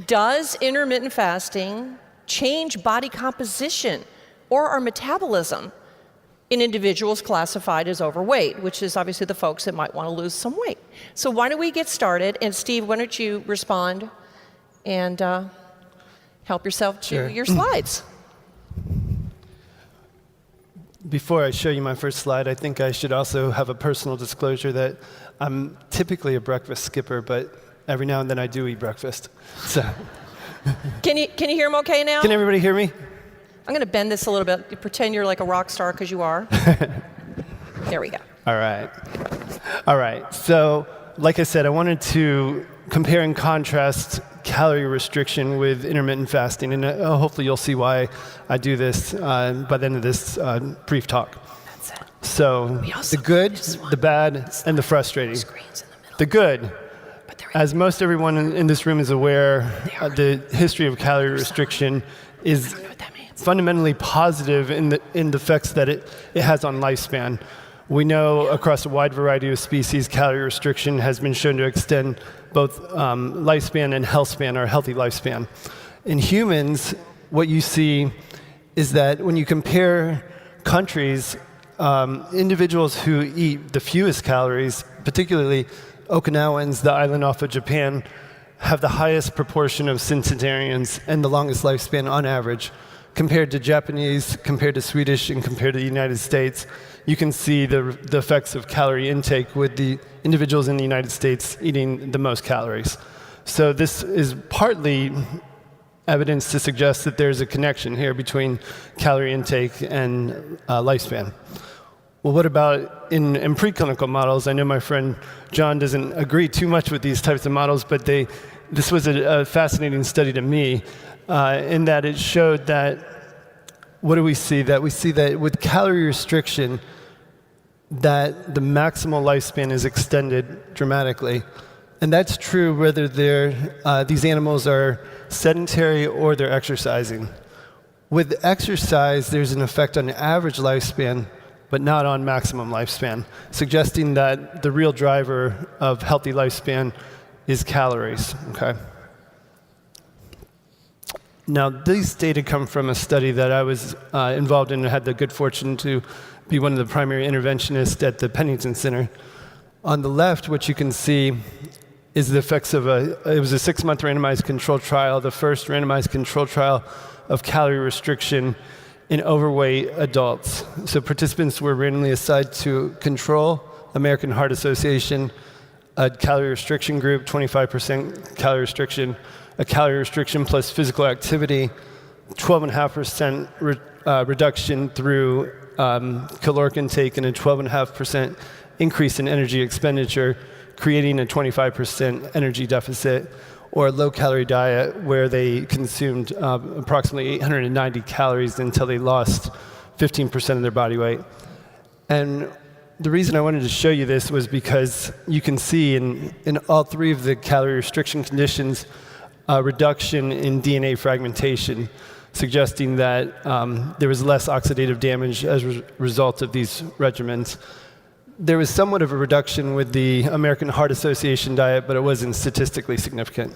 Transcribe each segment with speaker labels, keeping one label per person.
Speaker 1: Does intermittent fasting change body composition or our metabolism in individuals classified as overweight, which is obviously the folks that might want to lose some weight? So why don't we get started? And Steve, why don't you respond and help yourself to your slides.
Speaker 2: Before I show you my first slide, I think I should also have a personal disclosure that I'm typically a breakfast skipper, but every now and then I do eat breakfast. So.
Speaker 1: Can you hear him okay now?
Speaker 2: Can everybody hear me?
Speaker 1: I'm going to bend this a little bit. Pretend you're like a rock star, because you are. There we go.
Speaker 2: All right. All right. So, like I said, I wanted to compare and contrast calorie restriction with intermittent fasting, and hopefully you'll see why I do this by the end of this brief talk.
Speaker 1: That's it.
Speaker 2: So, the good, the bad, and the frustrating. The good. As most everyone in this room is aware, the history of calorie restriction is fundamentally positive in the effects that it has on lifespan. We know across a wide variety of species, calorie restriction has been shown to extend both lifespan and health span, or healthy lifespan. In humans, what you see is that when you compare countries, individuals who eat the fewest calories, particularly Okinawans, the island off of Japan, have the highest proportion of centenarians and the longest lifespan on average. Compared to Japanese, compared to Swedish, and compared to the United States, you can see the effects of calorie intake with the individuals in the United States eating the most calories. So this is partly evidence to suggest that there's a connection here between calorie intake and lifespan. Well, what about in preclinical models? I know my friend John doesn't agree too much with these types of models, but this was a fascinating study to me in that it showed that, what do we see? That we see that with calorie restriction, that the maximal lifespan is extended dramatically. And that's true whether these animals are sedentary or they're exercising. With exercise, there's an effect on the average lifespan, but not on maximum lifespan, suggesting that the real driver of healthy lifespan is calories, okay? Now, these data come from a study that I was involved in and had the good fortune to be one of the primary interventionists at the Pennington Center. On the left, what you can see is the effects of it was a 6-month randomized control trial, the first randomized control trial of calorie restriction in overweight adults. So participants were randomly assigned to control, American Heart Association, a calorie restriction group, 25% calorie restriction, a calorie restriction plus physical activity, 12.5% reduction through caloric intake, and a 12.5% increase in energy expenditure, creating a 25% energy deficit, or a low-calorie diet where they consumed approximately 890 calories until they lost 15% of their body weight. And the reason I wanted to show you this was because you can see in all three of the calorie restriction conditions a reduction in DNA fragmentation, suggesting that there was less oxidative damage as a result of these regimens. There was somewhat of a reduction with the American Heart Association diet, but it wasn't statistically significant.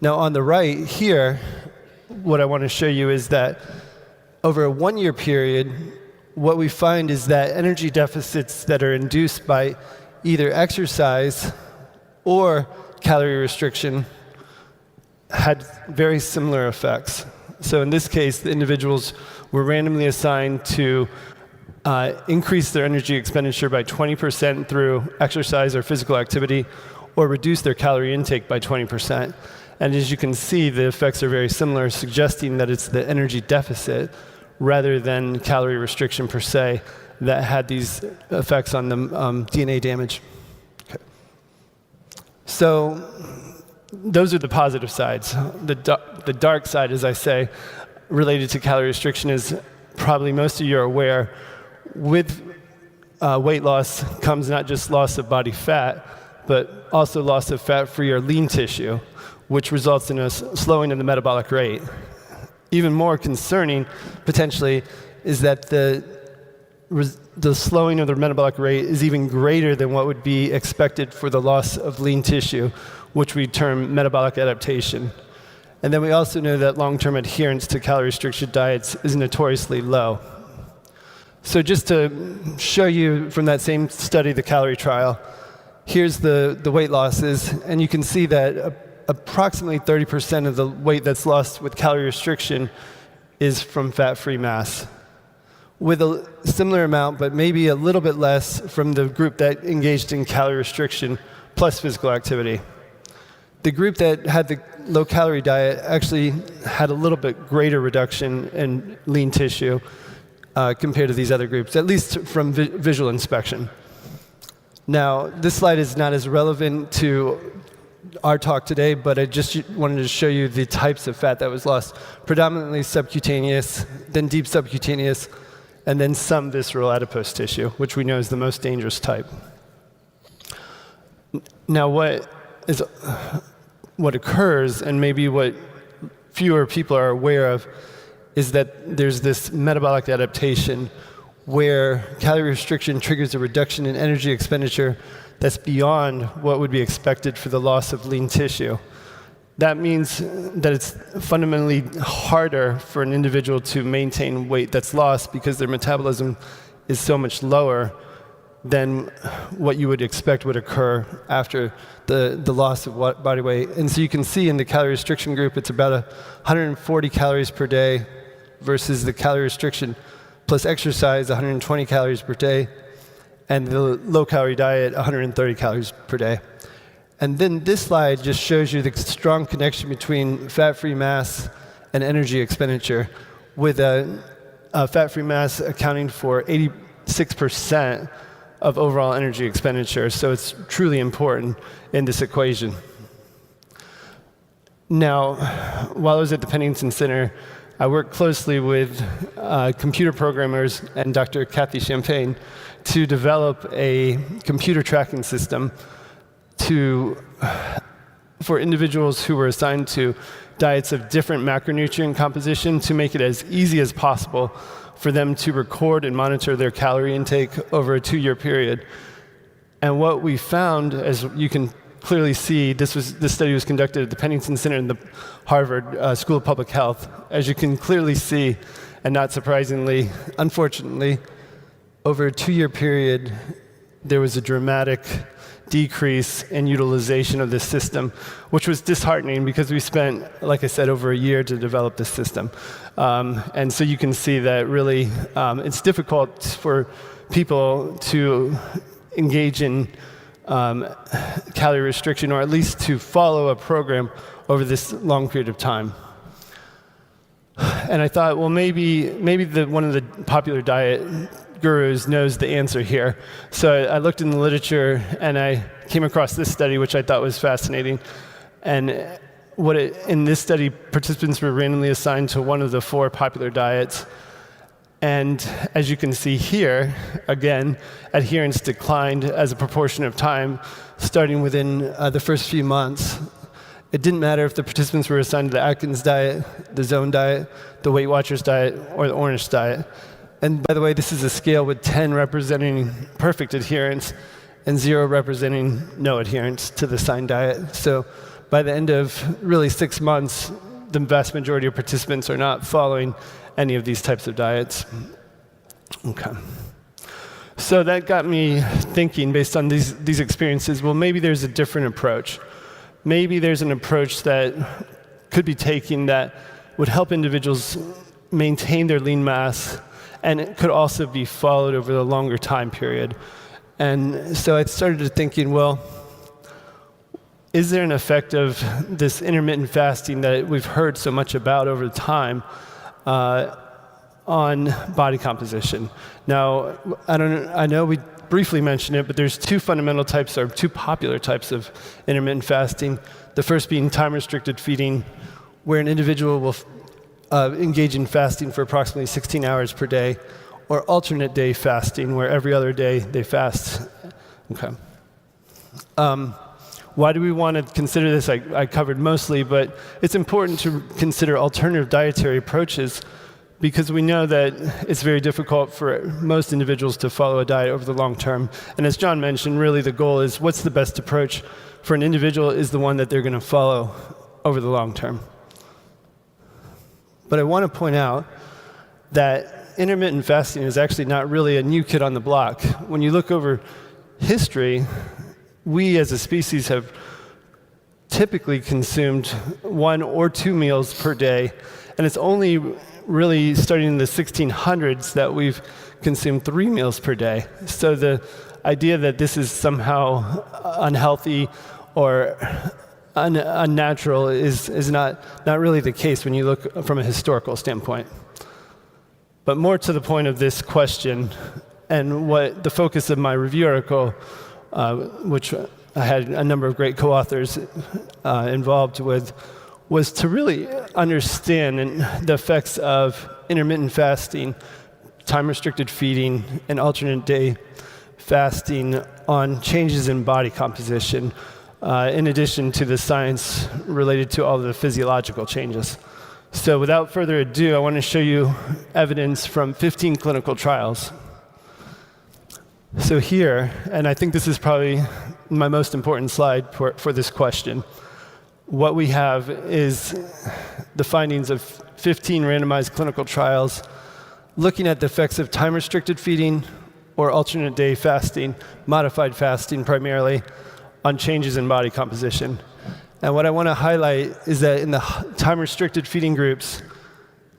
Speaker 2: Now, on the right here, what I want to show you is that over a 1-year period, what we find is that energy deficits that are induced by either exercise or calorie restriction had very similar effects. So in this case, the individuals were randomly assigned to increase their energy expenditure by 20% through exercise or physical activity, or reduce their calorie intake by 20%. And as you can see, the effects are very similar, suggesting that it's the energy deficit rather than calorie restriction per se that had these effects on the DNA damage. Okay. So those are the positive sides. The dark side, as I say, related to calorie restriction is probably most of you are aware, with weight loss comes not just loss of body fat, but also loss of fat-free or lean tissue, which results in a slowing of the metabolic rate. Even more concerning, potentially, is that the slowing of the metabolic rate is even greater than what would be expected for the loss of lean tissue, which we term metabolic adaptation. And then we also know that long-term adherence to calorie-restricted diets is notoriously low. So just to show you from that same study, the calorie trial, here's the weight losses, and you can see that approximately 30% of the weight that's lost with calorie restriction is from fat-free mass, with a similar amount, but maybe a little bit less from the group that engaged in calorie restriction plus physical activity. The group that had the low-calorie diet actually had a little bit greater reduction in lean tissue compared to these other groups, at least from visual inspection. Now, this slide is not as relevant to our talk today, but I just wanted to show you the types of fat that was lost, predominantly subcutaneous, then deep subcutaneous, and then some visceral adipose tissue, which we know is the most dangerous type. Now, what occurs, and maybe what fewer people are aware of, is that there's this metabolic adaptation where calorie restriction triggers a reduction in energy expenditure that's beyond what would be expected for the loss of lean tissue. That means that it's fundamentally harder for an individual to maintain weight that's lost because their metabolism is so much lower than what you would expect would occur after the loss of body weight. And so you can see in the calorie restriction group, it's about 140 calories per day versus the calorie restriction plus exercise, 120 calories per day, and the low-calorie diet, 130 calories per day. And then this slide just shows you the strong connection between fat-free mass and energy expenditure, with fat-free mass accounting for 86% of overall energy expenditure. So it's truly important in this equation. Now, while I was at the Pennington Center, I worked closely with computer programmers and Dr. Kathy Champagne to develop a computer tracking system for individuals who were assigned to diets of different macronutrient composition, to make it as easy as possible for them to record and monitor their calorie intake over a 2-year period. And what we found, as you can clearly see, this study was conducted at the Pennington Center and the Harvard School of Public Health. As you can clearly see, and not surprisingly, unfortunately, over a 2-year period, there was a dramatic decrease in utilization of this system, which was disheartening because we spent, like I said, over a year to develop this system. And so you can see that really it's difficult for people to engage in calorie restriction, or at least to follow a program over this long period of time. And I thought, well, maybe one of the popular diet gurus knows the answer here. So I looked in the literature and I came across this study, which I thought was fascinating. And in this study, participants were randomly assigned to one of the 4 popular diets. And as you can see here, again, adherence declined as a proportion of time, starting within the first few months. It didn't matter if the participants were assigned to the Atkins diet, the Zone diet, the Weight Watchers diet, or the Ornish diet. And by the way, this is a scale with 10 representing perfect adherence and 0 representing no adherence to the assigned diet. So by the end of really 6 months, the vast majority of participants are not following any of these types of diets. Okay. So that got me thinking, based on these experiences, well, maybe there's a different approach. Maybe there's an approach that could be taken that would help individuals maintain their lean mass, and it could also be followed over a longer time period. And so I started thinking, well, is there an effect of this intermittent fasting that we've heard so much about over time on body composition? Now, I know we briefly mentioned it, but there's 2 fundamental types, or 2 popular types of intermittent fasting. The first being time-restricted feeding, where an individual will engage in fasting for approximately 16 hours per day, or alternate day fasting, where every other day they fast. Okay. Why do we want to consider this? I covered mostly, but it's important to consider alternative dietary approaches, because we know that it's very difficult for most individuals to follow a diet over the long term. And as John mentioned, really the goal is, what's the best approach for an individual is the one that they're going to follow over the long term. But I want to point out that intermittent fasting is actually not really a new kid on the block. When you look over history, we as a species have typically consumed 1 or 2 meals per day, and it's only really starting in the 1600s that we've consumed 3 meals per day. So the idea that this is somehow unhealthy or unnatural is not really the case when you look from a historical standpoint. But more to the point of this question, and what the focus of my review article, which I had a number of great co-authors involved with, was to really understand the effects of intermittent fasting, time-restricted feeding, and alternate day fasting on changes in body composition, in addition to the science related to all the physiological changes. So without further ado, I want to show you evidence from 15 clinical trials. So here, and I think this is probably my most important slide for this question, what we have is the findings of 15 randomized clinical trials looking at the effects of time-restricted feeding or alternate day fasting, modified fasting primarily, on changes in body composition. And what I want to highlight is that in the time-restricted feeding groups,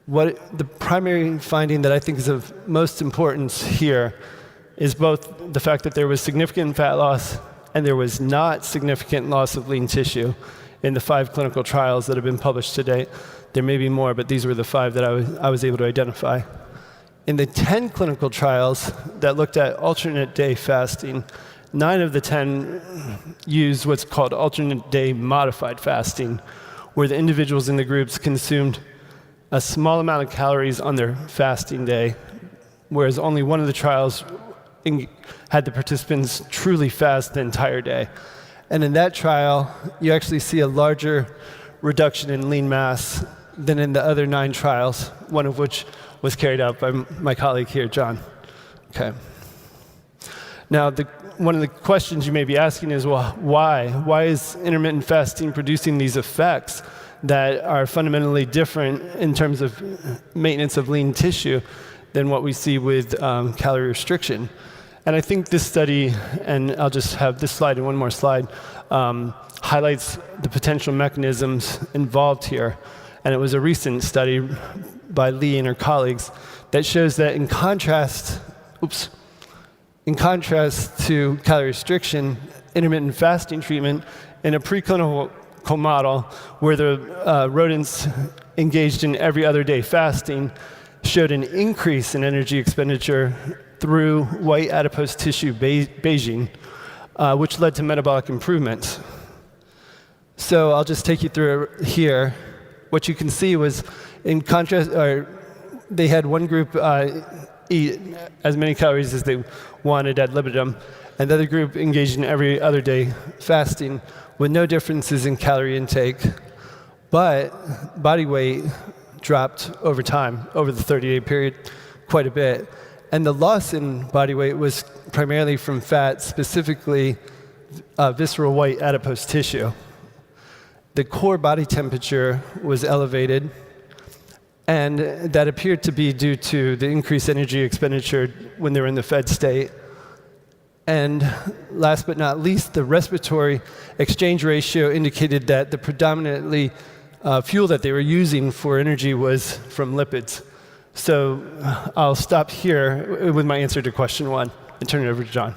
Speaker 2: the primary finding that I think is of most importance here is both the fact that there was significant fat loss and there was not significant loss of lean tissue in the 5 clinical trials that have been published to date. There may be more, but these were the 5 that I was able to identify. In the 10 clinical trials that looked at alternate day fasting, 9 of the 10 used what's called alternate day modified fasting, where the individuals in the groups consumed a small amount of calories on their fasting day, whereas only one of the trials had the participants truly fast the entire day. And in that trial, you actually see a larger reduction in lean mass than in the other 9 trials, one of which was carried out by my colleague here, John. Okay. Now, one of the questions you may be asking is, well, why? Why is intermittent fasting producing these effects that are fundamentally different in terms of maintenance of lean tissue than what we see with calorie restriction? And I think this study, and I'll just have this slide and one more slide, highlights the potential mechanisms involved here. And it was a recent study by Lee and her colleagues that shows that in contrast to calorie restriction, intermittent fasting treatment in a preclinical model where the rodents engaged in every other day fasting showed an increase in energy expenditure through white adipose tissue beiging, which led to metabolic improvements. So I'll just take you through here. What you can see was, in contrast, they had one group eat as many calories as they wanted ad libitum, and the other group engaged in every other day fasting with no differences in calorie intake, but body weight dropped over time, over the 30-day period, quite a bit. And the loss in body weight was primarily from fat, specifically visceral white adipose tissue. The core body temperature was elevated, and that appeared to be due to the increased energy expenditure when they were in the fed state. And last but not least, the respiratory exchange ratio indicated that the predominantly fuel that they were using for energy was from lipids. So I'll stop here with my answer to question 1 and turn it over to John.